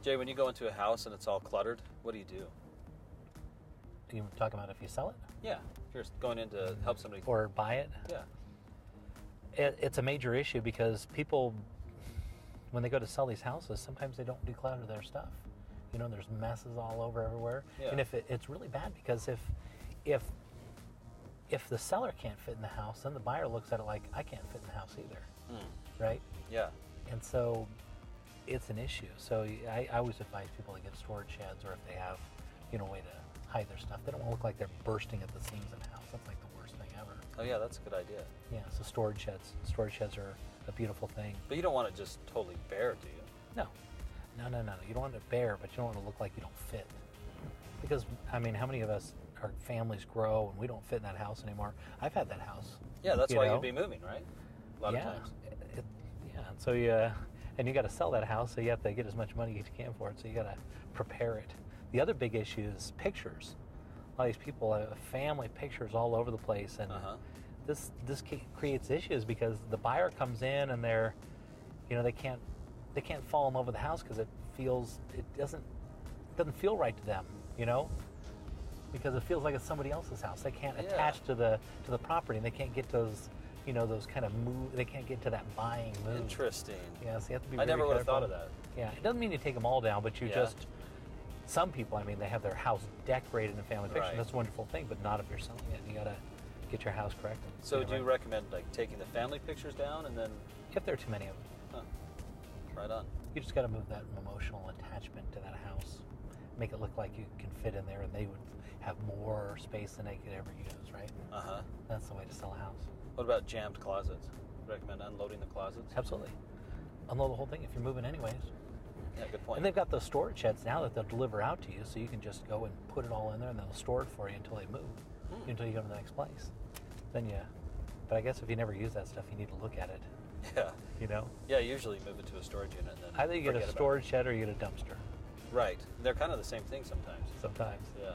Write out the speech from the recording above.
Jay, when you go into a house and it's all cluttered, what do you do? You talking about if you sell it? Yeah, if you're going in to help somebody. Or buy it? Yeah. It's a major issue because people, when they go to sell these houses, sometimes they don't declutter their stuff. You know, there's messes all over everywhere. Yeah. And if it's really bad because if the seller can't fit in the house, then the buyer looks at it like, I can't fit in the house either. Right? Yeah. And so it's an issue. So I always advise people to get storage sheds, or if they have, a way to hide their stuff. They don't want to look like they're bursting at the seams in the house. That's like the worst thing ever. Oh yeah, that's a good idea. Yeah, so storage sheds. Storage sheds are a beautiful thing. But you don't want it just totally bare, do you? No. You don't want it bare, but you don't want to look like you don't fit. Because, how many of us, our families grow and we don't fit in that house anymore? I've had that house. Yeah, that's why you'd be moving, right? A lot of Yeah. times. And so and you got to sell that house, so you have to get as much money as you can for it, so you got to prepare it. The other big issue is pictures. A lot of these people have family pictures all over the place, and this creates issues because the buyer comes in and they're, they can't fall in love with the house because it doesn't feel right to them, because it feels like it's somebody else's house. They can't attach to the property, and they can't get those. Those kind of move. They can't get to that buying move. Interesting. Yeah, so you have to be. I never would have careful. thought of that. Yeah, it doesn't mean you take them all down, but you just. Some people, they have their house decorated in family pictures. Right. That's a wonderful thing, but not if you're selling it. You got to get your house corrected. So, do you recommend taking the family pictures down and then? If there are too many of them. Right on. You just got to move that emotional attachment to that house. Make it look like you can fit in there, and they would have more space than they could ever use, right? That's the way to sell a house. What about jammed closets? Recommend unloading the closets? Absolutely. Unload the whole thing if you're moving anyways. Yeah, good point. And they've got those storage sheds now that they'll deliver out to you, so you can just go and put it all in there, and they'll store it for you until they move, until you go to the next place. But I guess if you never use that stuff, you need to look at it. Yeah. Yeah, usually move it to a storage unit and then either you get a storage shed or you get a dumpster. Right. They're kind of the same thing sometimes. Sometimes. Yeah.